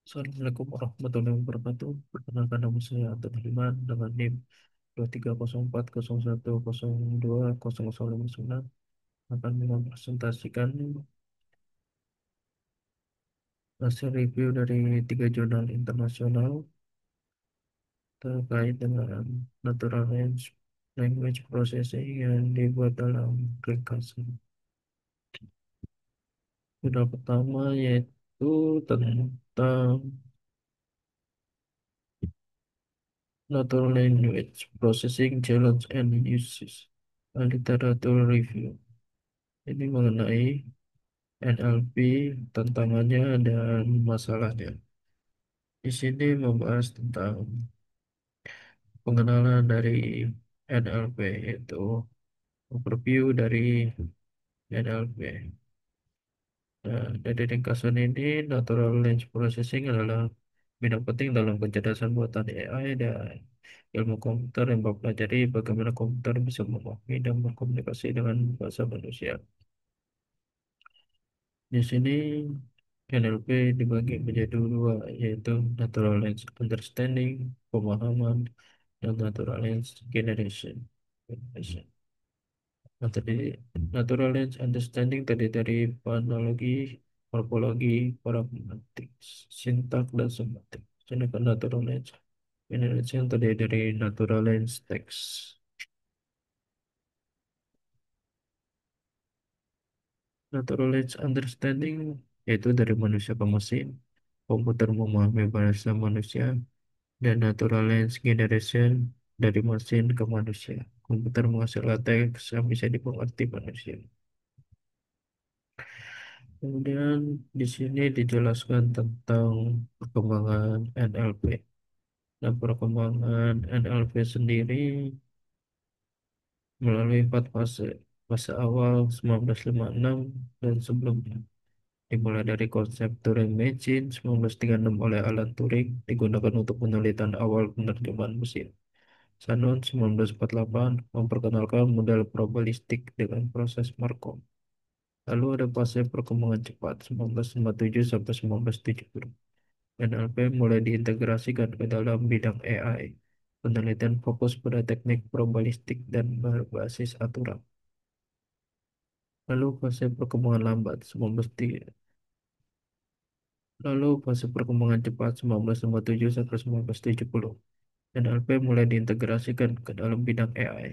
Assalamualaikum warahmatullahi wabarakatuh. Perkenalkan nama saya Anton Haliman dengan NIM 230401102029 akan mempresentasikan hasil review dari tiga jurnal internasional terkait dengan natural language processing yang dibuat dalam ringkasan. Jurnal pertama yaitu tentang natural language processing challenge and uses, a literature review. Ini mengenai NLP, tantangannya dan masalahnya. Di sini membahas tentang pengenalan dari NLP, yaitu overview dari NLP. Nah, dari ringkasan ini, Natural Language Processing adalah bidang penting dalam kecerdasan buatan AI dan ilmu komputer yang mempelajari bagaimana komputer bisa memahami dan berkomunikasi dengan bahasa manusia. Di sini NLP dibagi menjadi dua, yaitu Natural Language Understanding, pemahaman, dan Natural Language Generation. Natural Language Understanding terdiri dari fonologi, morfologi, pragmatik, sintak, dan semantik. Sedangkan Natural Language Generation terdiri dari Natural Language Text. Natural Language Understanding yaitu dari manusia ke mesin, komputer memahami bahasa manusia, dan natural language generation dari mesin ke manusia. Komputer menghasilkan teks yang bisa dimengerti manusia. Kemudian di sini dijelaskan tentang perkembangan NLP. Dan perkembangan NLP sendiri melalui empat fase. Fase awal 1956 dan sebelumnya. Dimulai dari konsep Turing Machine 1936 oleh Alan Turing digunakan untuk penelitian awal penerjemahan mesin. Shannon 1948 memperkenalkan model probabilistik dengan proses Markov. Lalu ada fase perkembangan cepat 1957 sampai 1970. NLP mulai diintegrasikan ke dalam bidang AI. Penelitian fokus pada teknik probabilistik dan berbasis aturan. Lalu fase perkembangan lambat 19 Lalu fase perkembangan cepat 1957 sampai 1970. NLP mulai diintegrasikan ke dalam bidang AI.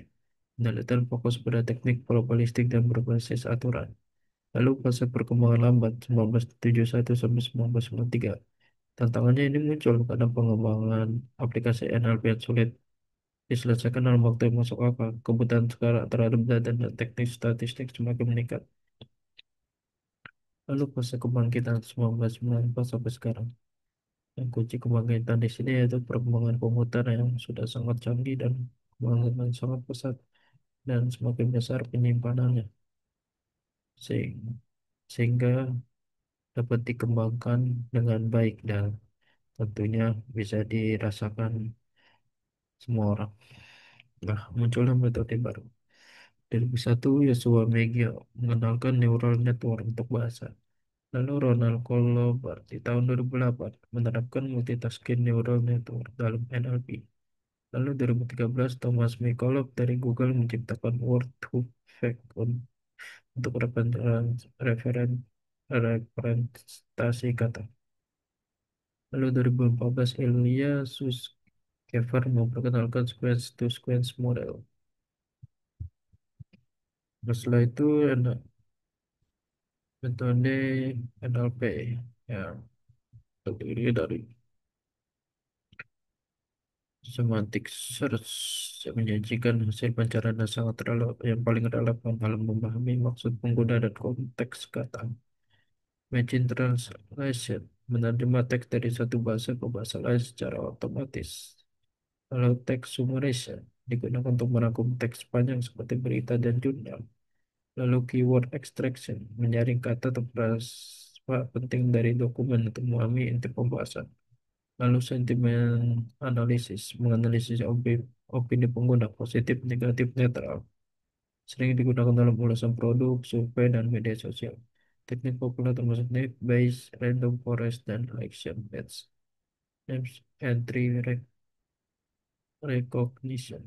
Penelitian fokus pada teknik probabilistik dan berbasis aturan. Lalu fase perkembangan lambat 1971 sampai 1993. Tantangannya ini muncul karena pengembangan aplikasi NLP yang sulit diselesaikan dalam waktu yang masuk akal. Kebutuhan sekarang terhadap data dan teknik statistik semakin meningkat. Lalu fase kebangkitan 1994 sampai sekarang. Yang kunci kebangkitan di sini yaitu perkembangan komputer yang sudah sangat canggih dan kemungkinan sangat pesat dan semakin besar penyimpanannya sehingga dapat dikembangkan dengan baik dan tentunya bisa dirasakan semua orang. Nah, munculnya metode baru. Dari 2001, Yosua Megio mengenalkan neural network untuk bahasa. Lalu Ronald Collover di tahun 2008 menerapkan multitasking neural network dalam NLP. Lalu 2013, Thomas Mikolov dari Google menciptakan untuk referentasi kata. Lalu 2014, Ilya Sutskever memperkenalkan sequence-to-sequence model. Nah, setelah itu ada metode NLP yang terdiri dari semantic search yang menyajikan hasil pencarian yang sangat relevan, yang paling relevan dalam memahami maksud pengguna dan konteks kata. Machine translation menerjemah teks dari satu bahasa ke bahasa lain secara otomatis. Lalu text summarization digunakan untuk merangkum teks panjang seperti berita dan jurnal. Lalu keyword extraction menyaring kata atau frasa penting dari dokumen untuk memahami inti pembahasan. Lalu sentimen analisis menganalisis opini pengguna positif, negatif, netral. Sering digunakan dalam ulasan produk, survei, dan media sosial. Teknik populer termasuk name-based, random forest, dan election based names entry recognition.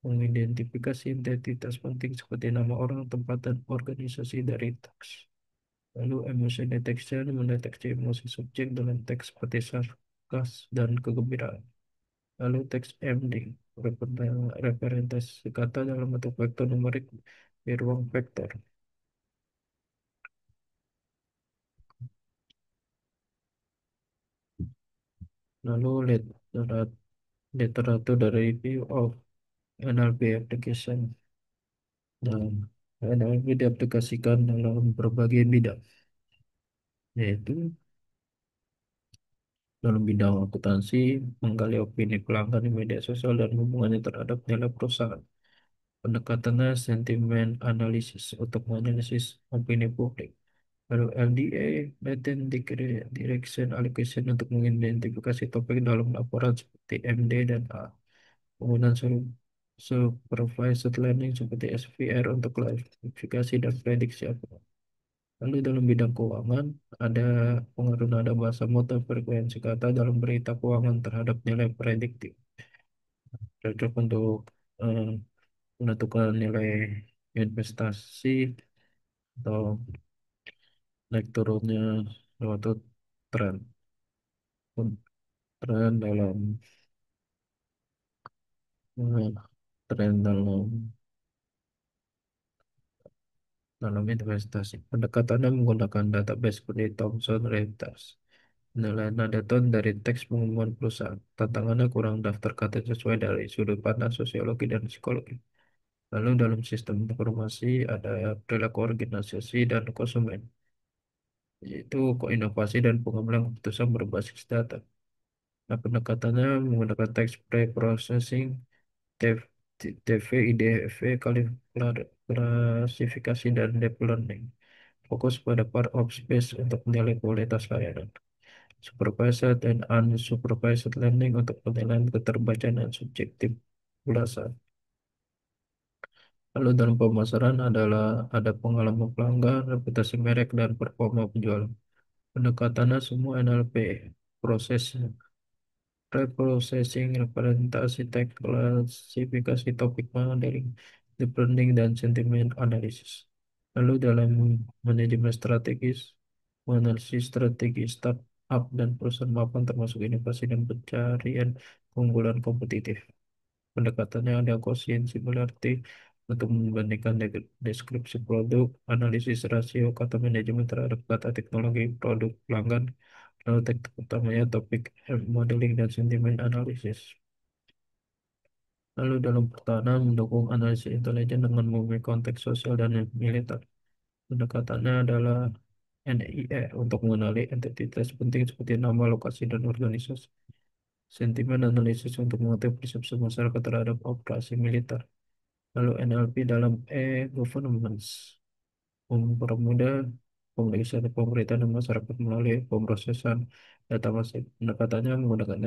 Mengidentifikasi identitas penting seperti nama orang, tempat, dan organisasi dari teks. Lalu emotion detection mendeteksi emosi subjek dalam teks seperti sarkas dan kegembiraan. Lalu teks ending representasi kata dalam bentuk vektor numerik di ruang vektor. Lalu literatur dari review of NLP application dan NLP diaplikasikan dalam berbagai bidang, yaitu dalam bidang akuntansi, menggali opini pelanggan di media sosial dan hubungannya terhadap nilai perusahaan. Pendekatannya sentimen analisis untuk menganalisis opini publik. Lalu LDA, Latent Direction Allocation untuk mengidentifikasi topik dalam laporan seperti MD dan A. Penggunaan supervised learning seperti SVR untuk klasifikasi dan prediksi apa. Lalu dalam bidang keuangan, ada pengaruh nada bahasa motor frekuensi kata dalam berita keuangan terhadap nilai prediktif. Cocok untuk eh, menentukan nilai investasi atau naik turunnya suatu tren. Tren eh, tren dalam investasi. Pendekatannya menggunakan database seperti Thomson Reuters. Penilaian nada tone dari teks pengumuman perusahaan. Tantangannya kurang daftar kata sesuai dari sudut pandang sosiologi dan psikologi. Lalu dalam sistem informasi ada perilaku organisasi dan konsumen, yaitu koinovasi dan pengembangan keputusan berbasis data. Nah, pendekatannya menggunakan text pre-processing, TV, IDV, klasifikasi, dan deep learning. Fokus pada part of space untuk menilai kualitas layanan. Supervised dan unsupervised learning untuk penilaian keterbacaan dan subjektif ulasan. Lalu dalam pemasaran ada pengalaman pelanggan, reputasi merek, dan performa penjualan. Pendekatannya semua NLP, proses preprocessing, representasi teks, klasifikasi topik modeling, deep learning, dan sentimen analisis. Lalu dalam manajemen strategis, menganalisis strategi startup dan perusahaan mapan termasuk inovasi dan pencarian keunggulan kompetitif. Pendekatannya ada Gaussian similarity untuk membandingkan deskripsi produk, analisis rasio kata manajemen terhadap kata teknologi produk pelanggan, lalu teknik utamanya topik modeling dan sentimen analisis. Lalu dalam pertahanan mendukung analisis intelijen dengan memiliki konteks sosial dan militer. Pendekatannya adalah NIE untuk mengenali entitas penting seperti nama, lokasi, dan organisasi. Sentimen analisis untuk mengetahui persepsi masyarakat terhadap operasi militer. Lalu NLP dalam e-governance mempermudah komunikasi antara pemerintah dan masyarakat melalui pemrosesan data masif. Pendekatannya menggunakan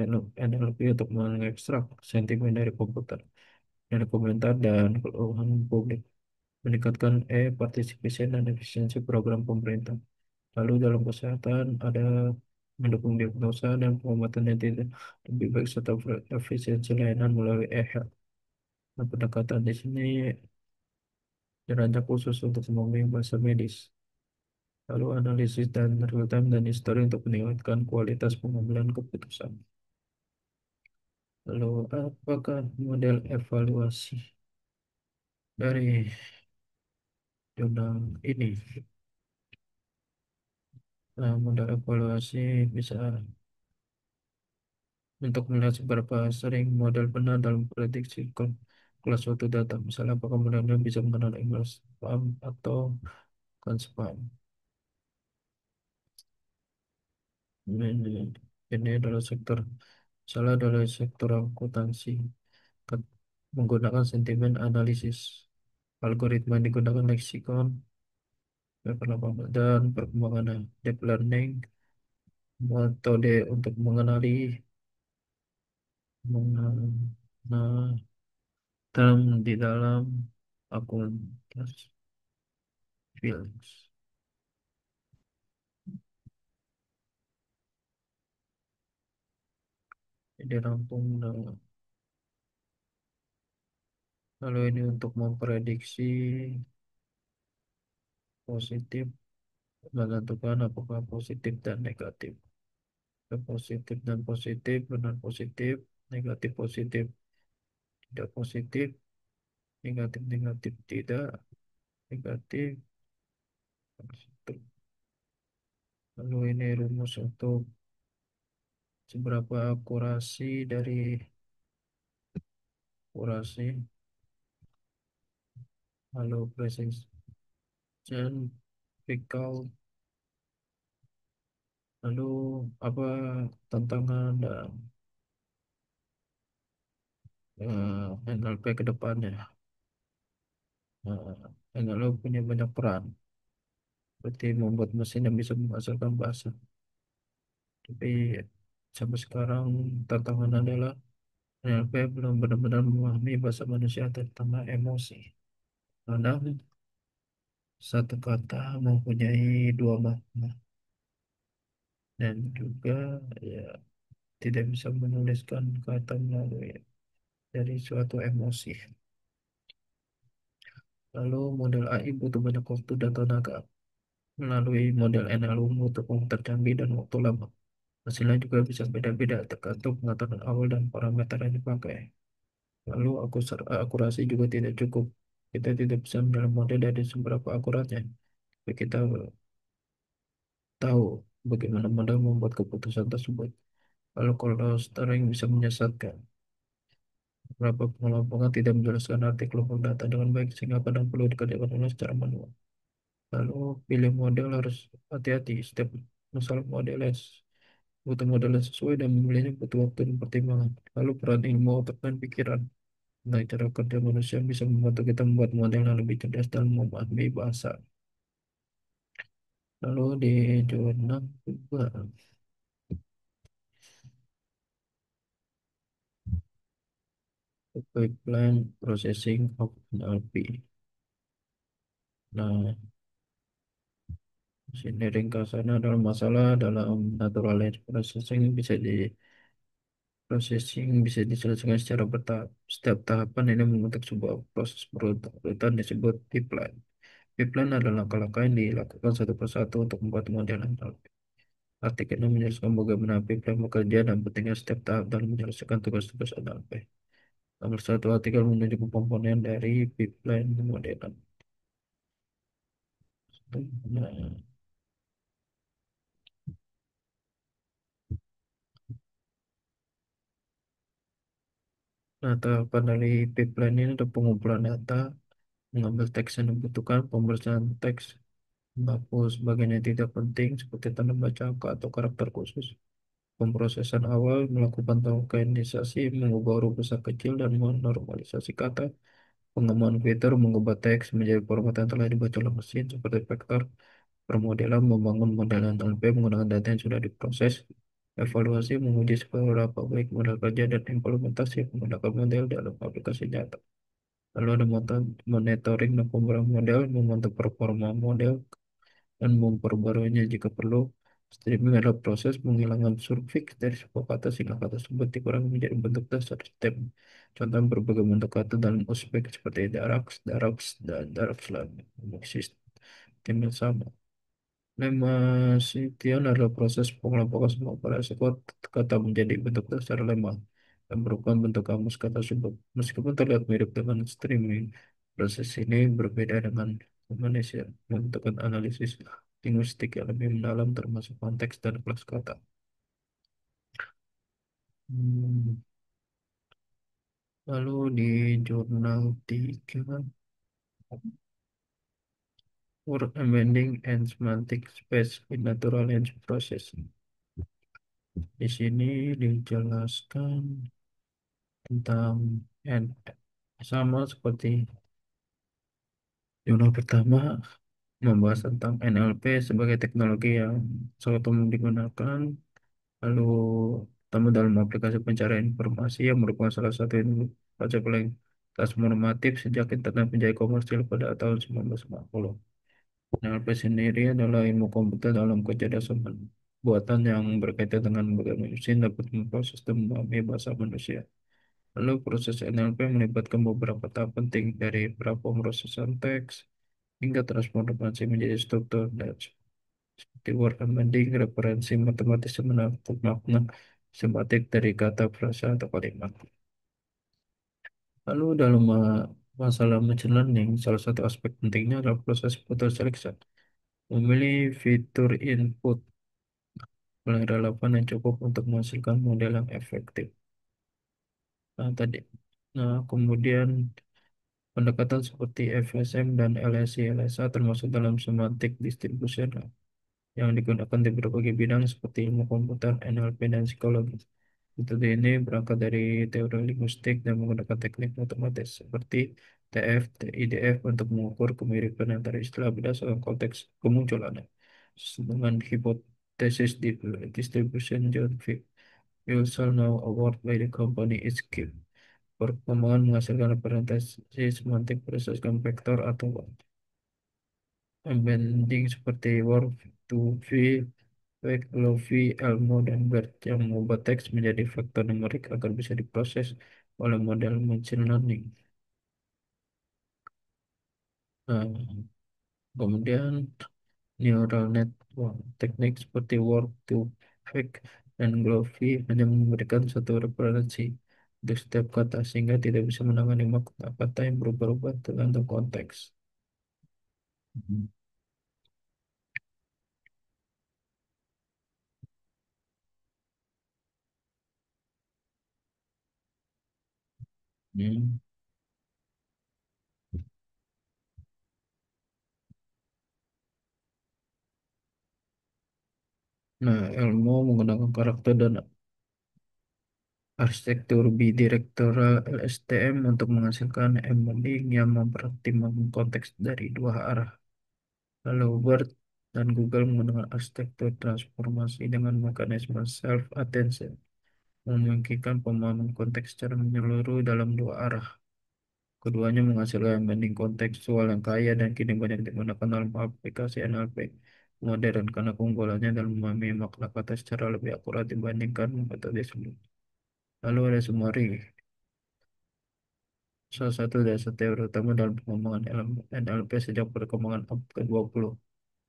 NLP untuk mengekstrak sentimen dari komputer, dari komentar dan keluhan publik, meningkatkan e-participation dan efisiensi program pemerintah. Lalu dalam kesehatan ada mendukung diagnosa dan pengobatan yang tidak lebih baik serta efisiensi layanan melalui e-health. Nah, pendekatan di sini dirancang khusus untuk memahami bahasa medis. Lalu analisis dan real time dan history untuk meningkatkan kualitas pengambilan keputusan. Lalu apakah model evaluasi dari jurnal ini? Nah, model evaluasi bisa untuk melihat seberapa sering model benar dalam prediksi kelas suatu data. Misalnya apakah modelnya bisa mengenal email spam atau bukan spam. Ini adalah sektor, salah adalah sektor akuntansi menggunakan sentimen analisis. Algoritma yang digunakan leksikon, dan perkembangan deep learning, metode untuk mengenal term di dalam akuntansi fields. dirampung. Nah, lalu ini untuk memprediksi positif, menentukan apakah positif dan negatif. Positif dan positif, benar positif, negatif positif, tidak positif, negatif negatif tidak, negatif positif. Lalu ini rumus untuk seberapa akurasi dari akurasi, lalu precision, recall, lalu apa tantangan dan NLP ke depannya. NLP punya banyak peran, seperti membuat mesin yang bisa menghasilkan bahasa. Tapi sampai sekarang tantangan adalah NLP belum benar-benar memahami bahasa manusia terutama emosi. Kadang satu kata mempunyai dua makna dan juga ya tidak bisa menuliskan kata melalui dari suatu emosi. Lalu model AI butuh banyak waktu dan tenaga. Melalui model NLU butuh komputer canggih dan waktu lama. Hasilnya juga bisa beda-beda tergantung pengaturan awal dan parameter yang dipakai. Lalu akurasi juga tidak cukup. Kita tidak bisa menilai model dari seberapa akuratnya. Tapi kita tahu bagaimana model membuat keputusan tersebut. Lalu kalau string bisa menyesatkan. Beberapa pengelompokan tidak menjelaskan arti kelompok data dengan baik sehingga kadang perlu dikerjakan ulang secara manual. Lalu pilih model harus hati-hati. Setiap masalah model butuh model yang sesuai dan memilihnya butuh waktu dan pertimbangan. Lalu peran ilmu otak dan pikiran. Nah, cara kerja manusia bisa membantu kita membuat model yang lebih cerdas dan memahami bahasa. Lalu di jurnal juga pipeline processing of NLP. Nah, sini ringkasannya adalah masalah dalam natural language processing bisa diselesaikan secara bertahap. Setiap tahapan ini membentuk sebuah proses berurutan disebut pipeline. Pipeline adalah langkah-langkah yang dilakukan satu persatu untuk membuat model NLP. Artikelnya menjelaskan bagaimana pipeline bekerja dan pentingnya setiap tahap dalam menyelesaikan tugas-tugas NLP. Nomor satu, artikel menunjukkan komponen dari pipeline pemodelan. Nah, tahapan dari pipeline ini ada pengumpulan data, mengambil teks yang dibutuhkan, pemeriksaan teks, menghapus bagian yang tidak penting seperti tanda baca angka atau karakter khusus. Pemrosesan awal melakukan tokenisasi, mengubah huruf besar kecil dan menormalisasi kata. Pengembangan fitur mengubah teks menjadi format yang telah dibaca oleh mesin seperti vektor. Permodelan membangun model NLP menggunakan data yang sudah diproses. Evaluasi menguji seberapa baik model kerja dan implementasi menggunakan model dalam aplikasi nyata. Lalu ada monitoring dan pembaruan model, memantau performa model, dan memperbaruinya jika perlu. Streaming adalah proses menghilangkan surfix dari sebuah kata sehingga kata tersebut dikurangi menjadi bentuk dasar stem. Contoh berbagai bentuk kata dalam Uzbek seperti dan daraks lain memiliki sistem yang sama. Lema Sitian adalah proses pengelompokan semua operasi kata menjadi bentuk dasar lema yang merupakan bentuk kamus kata tersebut. Meskipun terlihat mirip dengan streaming, proses ini berbeda dengan Malaysia, membutuhkan analisis linguistik yang lebih mendalam termasuk konteks dan kelas kata. Hmm, Lalu di jurnal 3, word embedding and semantic space in natural language processing. Di sini dijelaskan tentang N sama seperti jurnal pertama membahas tentang NLP sebagai teknologi yang sangat umum digunakan, lalu terutama dalam aplikasi pencarian informasi yang merupakan salah satu baca paling transformatif sejak internet menjadi komersil pada tahun 1990. NLP sendiri adalah ilmu komputer dalam kecerdasan manusia. buatan yang berkaitan dengan bagaimana mesin dapat memproses dan memahami bahasa manusia. Lalu proses NLP melibatkan beberapa tahap penting dari prapemrosesan teks hingga transformasi menjadi struktur dan seperti word embedding, referensi matematis yang menangkap makna sematik dari kata, frasa, atau kalimat. Lalu dalam masalah machine learning, salah satu aspek pentingnya adalah proses filter selection. Memilih fitur input paling relevan yang cukup untuk menghasilkan model yang efektif. Nah, tadi. Nah, kemudian pendekatan seperti FSM dan LSI LSA termasuk dalam semantic distribution yang digunakan di berbagai bidang seperti ilmu komputer, NLP, dan psikologi. Metode ini berangkat dari teori linguistik dan menggunakan teknik matematis seperti TF, IDF untuk mengukur kemiripan antara istilah berdasarkan konteks kemunculannya. Dengan hipotesis distribution John Fick, also now award by the company is given. Perkembangan menghasilkan representasi semantik berdasarkan vektor atau embedding seperti Word to V, Vec, Lovi, Elmo, dan BERT yang mengubah teks menjadi vektor numerik agar bisa diproses oleh model machine learning. Nah, kemudian neural network teknik seperti Word to Vec dan Glovi hanya memberikan satu referensi untuk setiap kata sehingga tidak bisa menangani makna kata yang berubah-ubah tergantung konteks. Hmm. Nah, Elmo menggunakan karakter dan arsitektur bidirektoral LSTM untuk menghasilkan embedding yang mempertimbangkan konteks dari dua arah. Lalu Word dan Google menggunakan arsitektur transformasi dengan mekanisme self-attention, memungkinkan pemahaman konteks secara menyeluruh dalam dua arah. Keduanya menghasilkan embedding kontekstual yang kaya dan kini banyak digunakan dalam aplikasi NLP modern karena keunggulannya dalam memahami makna kata secara lebih akurat dibandingkan metode sebelumnya. Lalu ada summary. Salah satu dasar teori utama dalam pengembangan NLP sejak perkembangan abad ke-20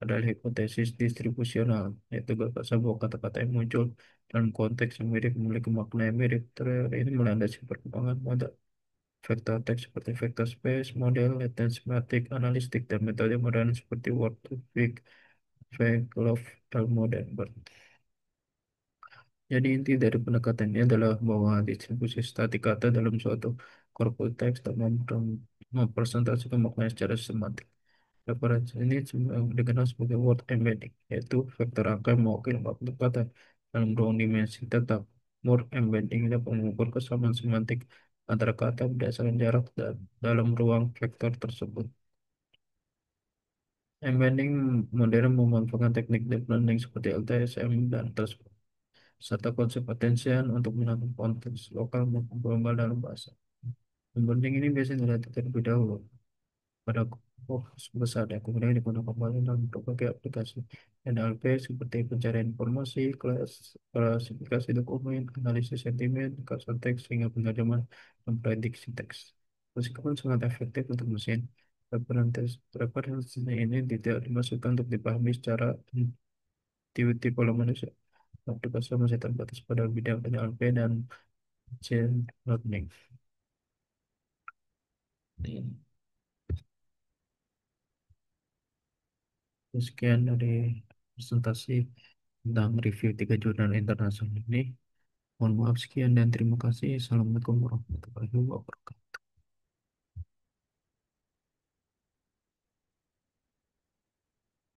adalah hipotesis distribusional, yaitu gagasan bahwa kata-kata yang muncul dalam konteks yang mirip memiliki makna yang mirip. Teori ini melandasi perkembangan model vektor teks seperti vektor space, model, latent semantic, analistik, dan metode modern seperti word-to-vec, Vec-Love, Elmo, dan BERT. Jadi inti dari pendekatan ini adalah bahwa distribusi statik kata dalam suatu korpus teks tak mempresentasikan makna secara semantik. Referensi ini dikenal sebagai word embedding, yaitu vektor angka yang mewakili makna kata dalam ruang dimensi tetap. Word embedding dapat mengukur kesamaan semantik antara kata berdasarkan jarak dalam ruang vektor tersebut. Embedding modern memanfaatkan teknik deep learning seperti LTSM dan serta konsep attention untuk menangkap konteks lokal maupun global dalam bahasa. Embedding ini biasanya dilatih terlebih dahulu pada fokus besar dan kemudian digunakan kembali dalam berbagai aplikasi NLP seperti pencarian informasi, klasifikasi dokumen, analisis sentimen, kasus teks, hingga penerjemahan dan prediksi teks. Meskipun sangat efektif untuk mesin, referensi ini tidak dimasukkan untuk dipahami secara intuitif oleh manusia. Aplikasi masih terbatas pada bidang NLP dan machine learning. Sekian dari presentasi tentang review 3 jurnal internasional ini. Mohon maaf sekian dan terima kasih. Assalamualaikum warahmatullahi wabarakatuh.